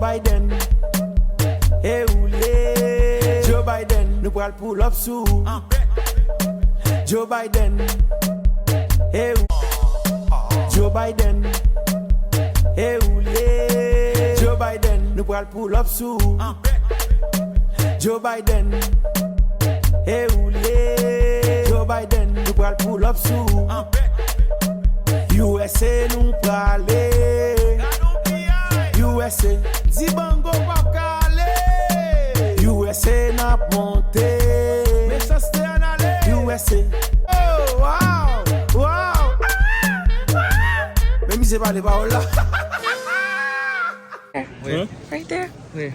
Biden. Hey, oulé. Joe Biden, nous pral pull up sous. Joe Biden. Hey, Joe Biden. Hey, oulé. Joe Biden, nous pral pull up sous. Joe Biden. Hey, oulé. Joe Biden, nous pral pull up sous. USA nous pralé. USA, Zibango Bakale. USA n'a monté. Mais ça c'était en aller. USA. Oh, wow, wow. Mais misé pas les paroles là. Where? Right there. Where?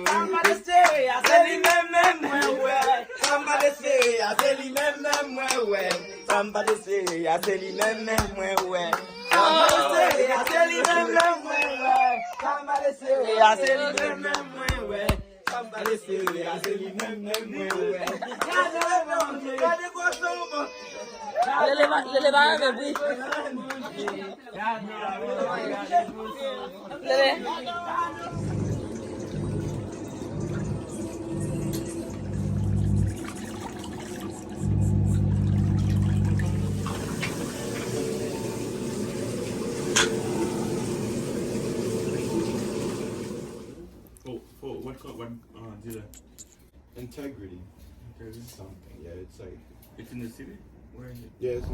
Somebody say, I tell him, well. Somebody say, I tell him, well. Somebody say, I tell him, well. Somebody say, I tell him, well. Somebody say, I tell him, well. Somebody say, I tell him, well. Le va avec lui. What dealer? Integrity. Something. Yeah, it's like. It's in the city? Where is it? Yeah, it's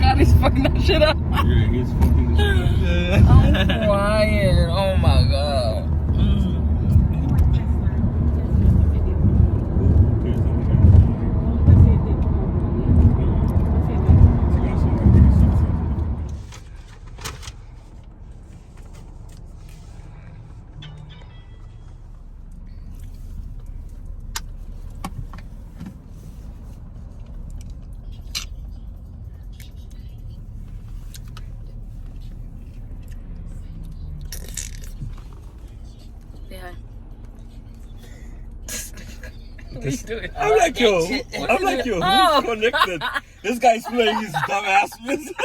God, he's fucking that shit up. Yeah, he's fucking the shit up. I'm crying. Oh my god. Yeah. I'm like, yo, who's connected? This guy's playing his dumbass music.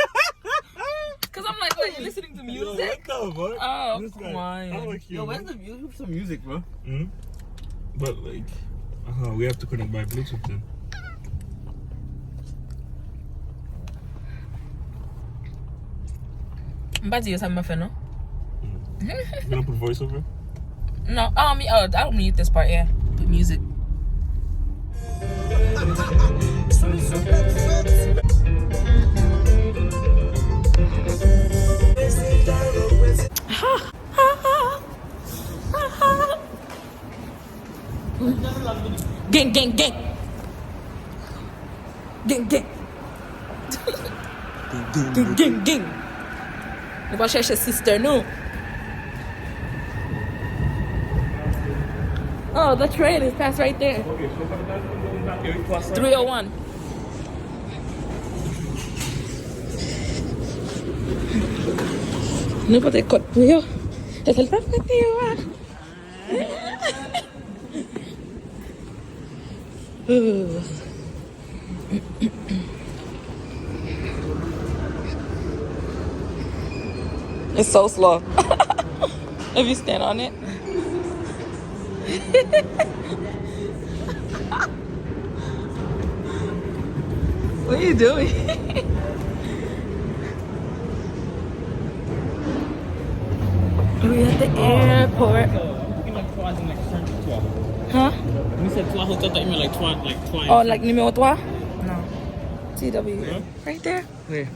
Cause I'm like, what, you listening to music? Yo, what the fuck? Oh, This guy, come on. I'm like, Yo, where's the music? Some music, bro. Hmm? But like, we have to connect by Bluetooth then. But you have my phone, no? You gonna put voiceover? No, I'll mute this part, yeah. Put music. Gang, gang, gang. Gang, gang. Gang, gang, gang. Eu vou achar sister, no? Oh, the train is past right there. 301. No puede correr. Es el perfecto. It's so slow. If you stand on it. What are you doing? We're at the airport. Huh? You said 3 hotel, that you mean like 20. Oh, like numéro 3? No. TW. Huh? Right there. Where?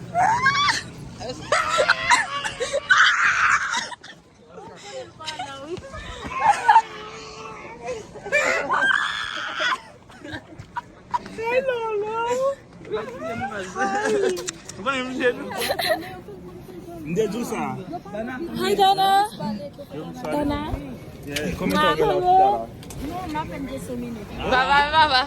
Hi, Dana. Dana. Come Ma, and talk hello. about Baba.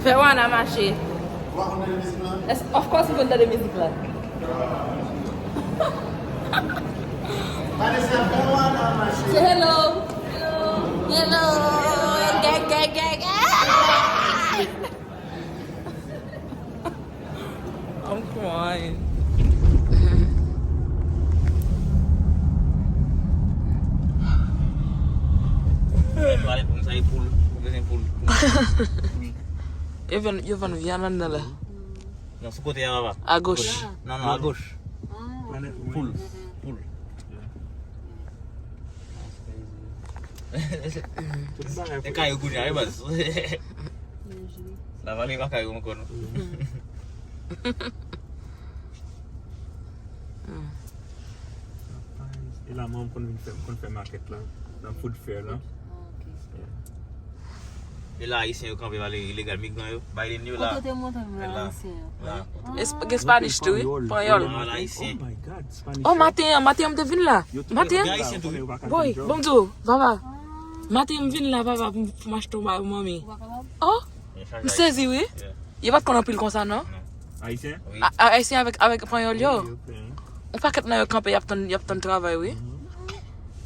Fais où on a marché? Of course, we're going to the music club. Say hello. Hello. Gang. I'm crying. Evan vient là. Non, ce côté là-bas. À gauche. Non, à gauche. Poule. Kayu kunya bebas. La vallée va kayu mkono. Et la maman qu'on fait market là, dans food fair là. Et là, ici, on campe illégal migrant. Bah, il est venu là. Est Spanish too? Panyol. Là, ici. Oh my God, Spanish. Oh, Matin, te vin là. Matin? Ici, tout. Boy, bonjour, papa. Matin, vin là, papa, pour m'acheter ma mamie. Oh, vous saisi, oui? Il va te connaître comme ça, non? Haïtien? Haïtien avec Panyol, yo. On pas qu'être dans le camp et y a ton travail, oui?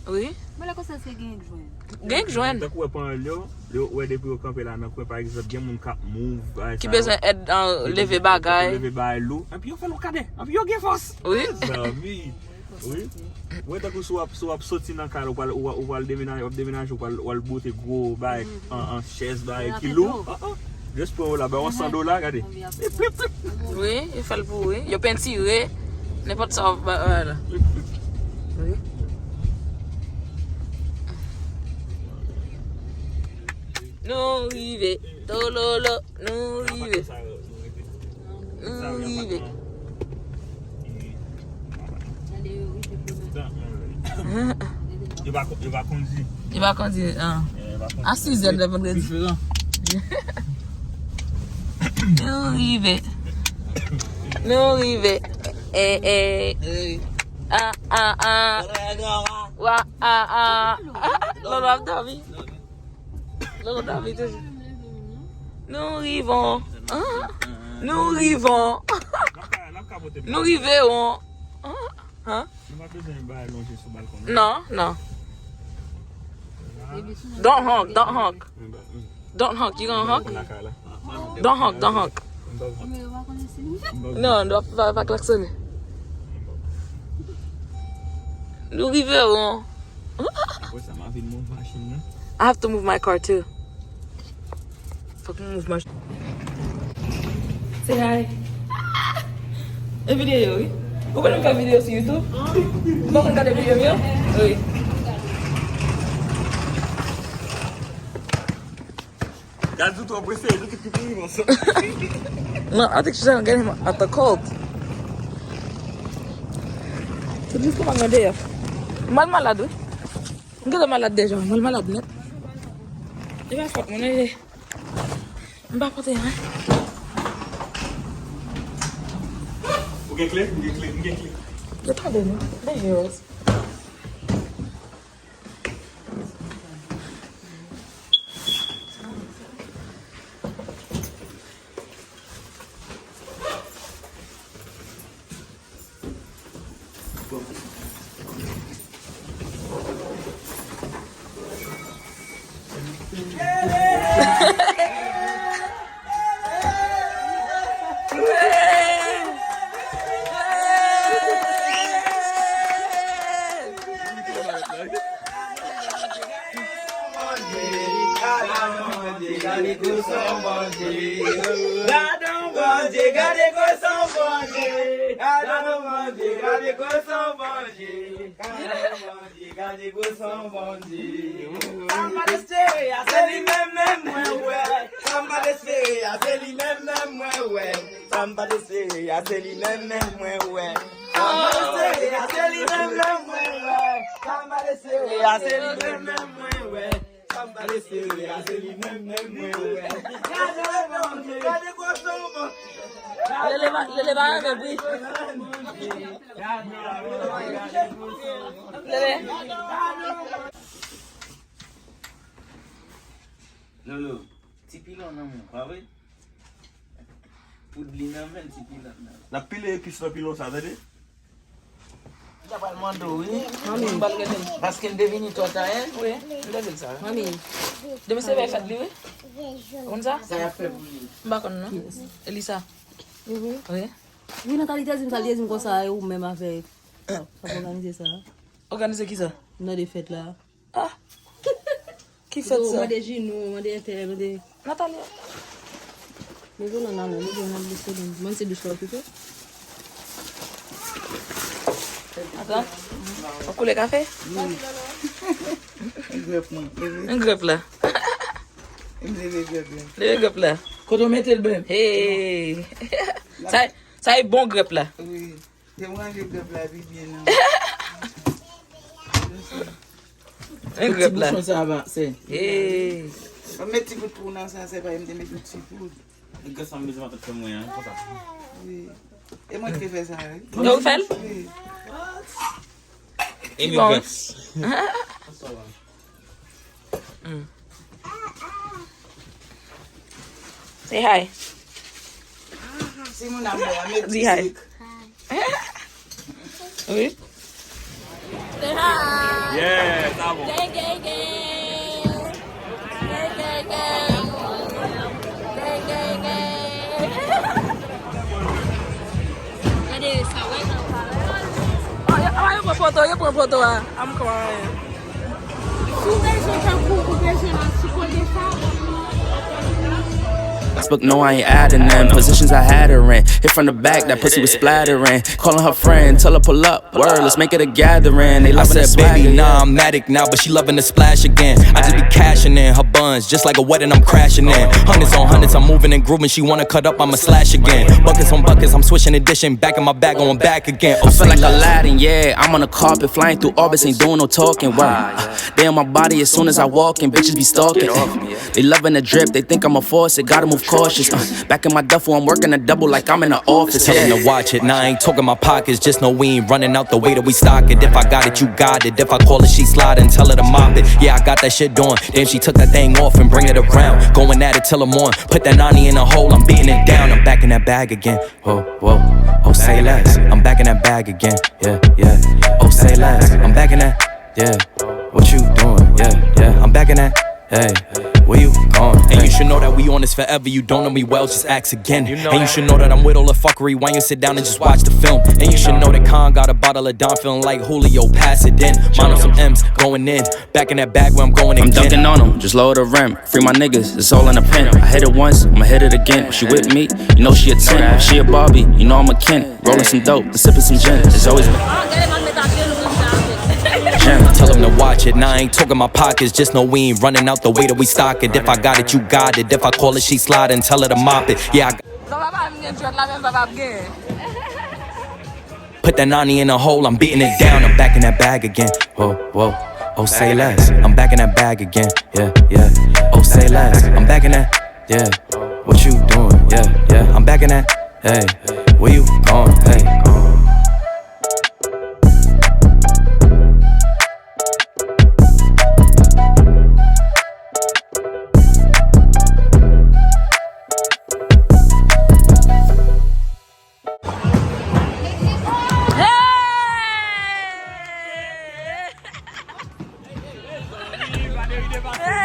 Oui? Mais là, ça c'est gang joint. Gang joint. Donc, ouais, pendant ouais, depuis au camp là, par exemple, il y a mon cap move. Qui besoin d'aide dans lever bagay. Lever bagay l'eau. Et puis, on fait le cadet. Et puis, on gagne force. Oui? Oui. Ouais, donc, soit sorti dans le cadre, ou va le déménager, ou le botter gros bagay en chaise bagay qui lourd. Juste pour là-bas, $100, regardez. Oui, il fait le pour, oui. Il peut tirer. N'importe ça, voilà. Oui. Nous rive, tololo, nous rive. Nous rive. Il va conduire. Il va conduire, hein. À 6h de vendredi. Nous rive. Nous rive. Lolo a dormi. Lolo dormi toujours. Nous rivons. Nous rivons. Nous riverons. Hein? Non. Don't honk. Don't honk. You gonna honk? Don't honk. Non, on va pas klaxonner. Nous riverons. I have to move my car too. Fucking move my. Say hi. A vidéo, oui. Vous pouvez me faire une vidéo sur YouTube? Vous pouvez regarder des vidéos mieux? Oui. No, I think she's gonna get him at the cold. Tu dis comment on dit? Malade. On est malade déjà. Malade net. Il va faire mon aide. On va porter hein. Vous avez clé? Le pas de nous. Les euros. Somebody say, I said he mem well. Somebody say, I said he mem well. Somebody say, I said he mem well. Somebody say, I say li men men ouais. Somebody say, I say li men men ouais. Le va avec lui. Lolo, ti pilon nan moun, pa we? Poudli nan men, ti pilon nan. La pile epis la pilon sa, vede? Dapat mando, oui. Parce qu'elle devine toi, hein? Oui. Il a dit ça. Mami, deme se ve fat li we? Kon sa? Ça a fait pour lui. Mba kon non? Elisa? Oui. Oui, Nathalie deuxième comme ça, ou même avec. Organiser ça. Organize ki sa? Dans des fêtes là. Ah! Qui fait ça? Moi des genoux, moi des terres, des. Nathalie. Mais non, non, moi c'est du choix plutôt. Attends. On coule le café? Oui. Un grep là. Le grep là. Quand on mettait le bain. Hey! Ça est bon grep là. Oui. Je mange le grep là, bien. Un grep là. Ça va, c'est. Hey! On met petit peu de poudre dans ça, c'est pas me mettre petit poudre. Yon ka san bezman te fè mwen, kon sa. Oui. Et moi qui fais ça, oui. Yo fel? Oui. Amy bon. Bess. Say hi. C'est mon amour, avec Dis hi. Oui? Say hi. Yeah, tá bom. Gang, gang, gang. Gang, gang, gang. Gang, gang, gang. Eu vou foto. I'm crying. But no, I ain't adding them. Positions I had her in. Hit from the back, that pussy was splattering. Calling her friend, tell her pull up. Word, let's make it a gathering. They loving that swagger, baby, nah, I'm addict now, but she loving the splash again. I just be cashing in her buns, just like a wedding, I'm crashing in. Hundreds on hundreds, I'm moving and grooving. She wanna cut up, I'ma slash again. Buckets on buckets, I'm switching edition. Back in my bag, going back again. I feel like Aladdin, yeah. I'm on the carpet, flying through orbits, ain't doing no talking. Wow. They on my body as soon as I walk in, bitches be stalking. They loving the drip, they think I'm a force, it gotta move cautious. Back in my duffel, I'm working a double like I'm in the office. Tell them to watch it, now I ain't talking my pockets. Just know we ain't running out the way that we stock it. If I got it, you got it. If I call it, she slide and tell her to mop it. Yeah, I got that shit doing. Damn, she took that thing off and bring it around. Going at it till I'm on. Put that 90 in a hole, I'm beating it down. I'm back in that bag again. Whoa, whoa. Oh, say less. I'm back in that bag again. Yeah, yeah. Oh, say less. I'm back in that. Yeah. What you doing? Yeah, yeah. I'm back in that. Hey, where you going? And you should know that we on this forever. You don't know me well, just ask again. And you should know that I'm with all the fuckery. Why you sit down and just watch the film? And you should know that Khan got a bottle of Don, feeling like Julio, pass it in. Mine on some M's, going in. Back in that bag where I'm going again. I'm dunking on them, just lower the rim. Free my niggas, it's all in a pen. I hit it once, I'ma hit it again. If she with me, you know she a 10. If she a Barbie, you know I'm a Ken. Rolling some dope and sipping some gin. It's always Tell them to watch it, now I ain't talking my pockets. Just know we ain't running out the way that we stock it. If I got it, you got it. If I call it, she slide and tell her to mop it. Yeah, put that 90 in a hole, I'm beating it down. I'm back in that bag again. Whoa, whoa. Oh, say less. I'm back in that bag again. Yeah, yeah. Oh, say less. I'm back in that. Yeah. What you doing? Yeah, yeah. I'm back in that. Hey, where you going? Hey. Hey!